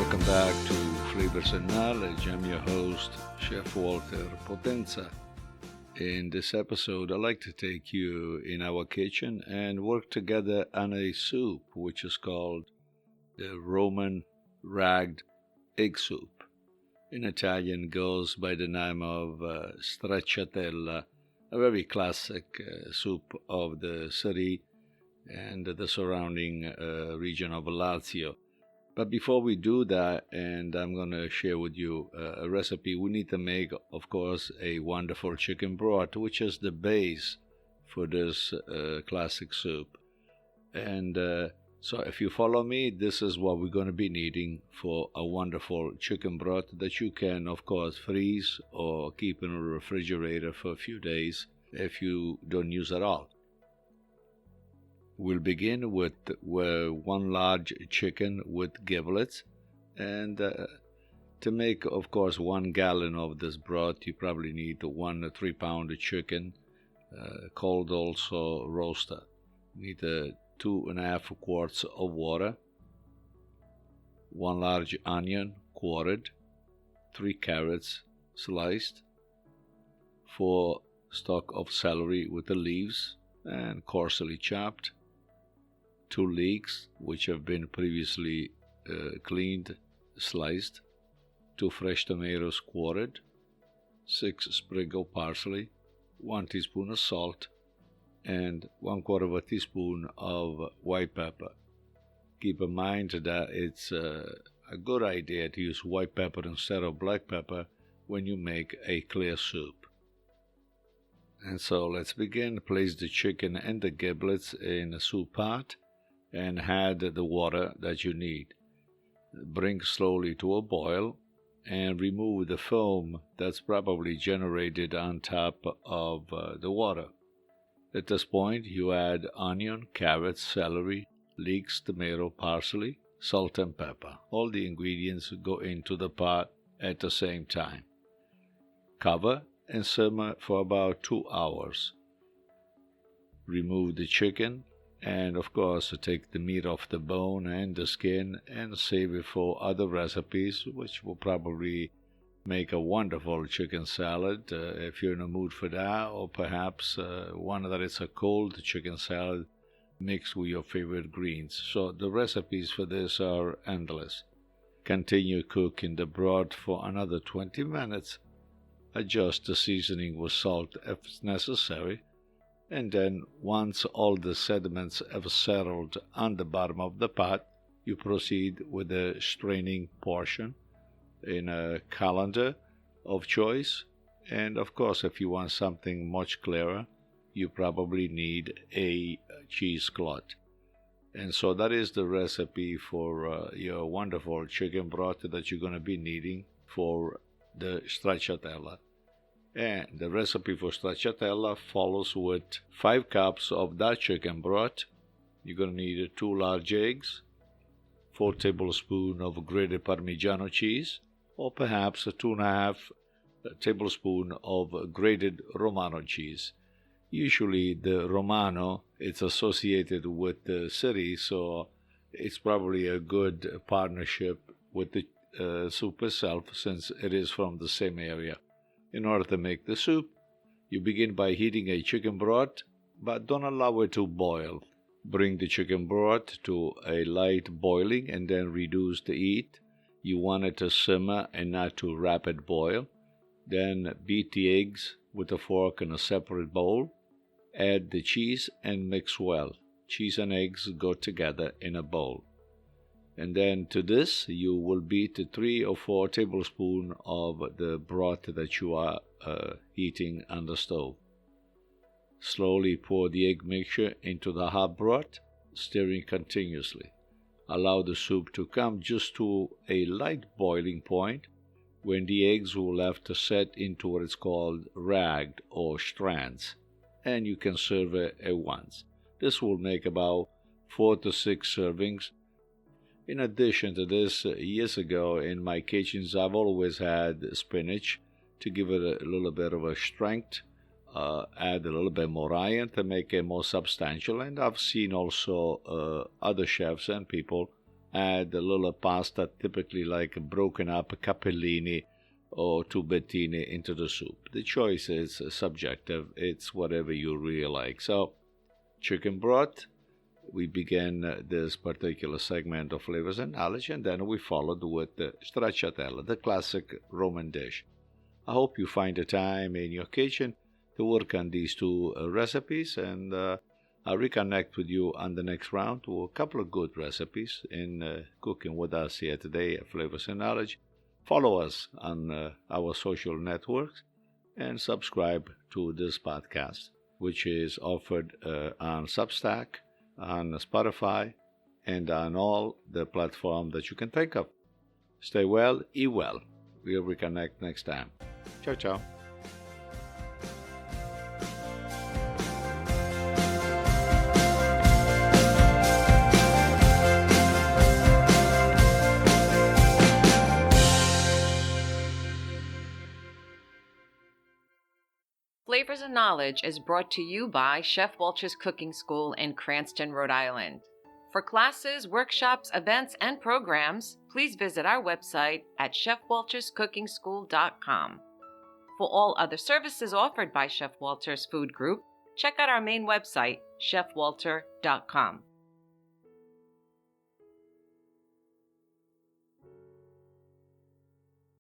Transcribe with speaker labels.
Speaker 1: welcome back to Flavors and Knowledge. I'm your host, Chef Walter Potenza. In this episode, I'd like to take you in our kitchen and work together on a soup which is called the Roman ragged egg soup. In Italian, goes by the name of Stracciatella, a very classic soup of the city and the surrounding region of Lazio. But before we do that, and I'm going to share with you a recipe, we need to make, of course, a wonderful chicken broth, which is the base for this classic soup. And so if you follow me, this is what we're going to be needing for a wonderful chicken broth that you can, of course, freeze or keep in a refrigerator for a few days if you don't use it all. We'll begin with one large chicken with giblets, and to make, of course, 1 gallon of this broth, you probably need 1 3-pound chicken, cold also roaster. You need 2.5 quarts of water, 1 large onion quartered, 3 carrots sliced, 4 stalks of celery with the leaves and coarsely chopped, 2 leeks, which have been previously cleaned, sliced, 2 fresh tomatoes quartered, 6 sprigs of parsley, 1 teaspoon of salt, and 1/4 teaspoon of white pepper. Keep in mind that it's a good idea to use white pepper instead of black pepper when you make a clear soup. And so let's begin. Place the chicken and the giblets in a soup pot and add the water that you need. Bring slowly to a boil and remove the foam that's probably generated on top of the water. At this point, you add onion, carrots, celery, leeks, tomato, parsley, salt, and pepper. All the ingredients go into the pot at the same time. Cover and simmer for about 2 hours. Remove the chicken and, of course, take the meat off the bone and the skin and save it for other recipes, which will probably make a wonderful chicken salad if you're in a mood for that, or perhaps one that is a cold chicken salad mixed with your favorite greens. So the recipes for this are endless. Continue cooking the broth for another 20 minutes. Adjust the seasoning with salt if necessary. And then, once all the sediments have settled on the bottom of the pot, you proceed with the straining portion in a colander of choice. And of course, if you want something much clearer, you probably need a cheesecloth. And so that is the recipe for your wonderful chicken broth that you're going to be needing for the stracciatella. And the recipe for stracciatella follows with 5 cups of that chicken broth. You're going to need 2 large eggs, 4 tablespoons of grated Parmigiano cheese, or perhaps 2.5 tablespoons of grated Romano cheese. Usually the Romano is associated with the city, so it's probably a good partnership with the soup itself since it is from the same area. In order to make the soup, you begin by heating a chicken broth, but don't allow it to boil. Bring the chicken broth to a light boiling and then reduce the heat. You want it to simmer and not to rapid boil. Then beat the eggs with a fork in a separate bowl. Add the cheese and mix well. Cheese and eggs go together in a bowl. And then to this, you will beat 3 or 4 tablespoons of the broth that you are heating on the stove. Slowly pour the egg mixture into the hot broth, stirring continuously. Allow the soup to come just to a light boiling point when the eggs will have to set into what is called ragged or strands, and you can serve it at once. This will make about 4 to 6 servings. In addition to this, years ago in my kitchens, I've always had spinach to give it a little bit of a strength, add a little bit more iron to make it more substantial. And I've seen also other chefs and people add a little pasta, typically like broken up capellini or tubettini, into the soup. The choice is subjective. It's whatever you really like. So, chicken broth, we began this particular segment of Flavors and Knowledge, and then we followed with the Stracciatella, the classic Roman dish. I hope you find the time in your kitchen to work on these two recipes, and I'll reconnect with you on the next round with a couple of good recipes in cooking with us here today at Flavors and Knowledge. Follow us on our social networks and subscribe to this podcast, which is offered on Substack, on Spotify, and on all the platforms that you can think of. Stay well, eat well. We'll reconnect next time. Ciao, ciao.
Speaker 2: Flavors and Knowledge is brought to you by Chef Walter's Cooking School in Cranston, Rhode Island. For classes, workshops, events, and programs, please visit our website at chefwalterscookingschool.com. For all other services offered by Chef Walter's Food Group, check out our main website, chefwalter.com.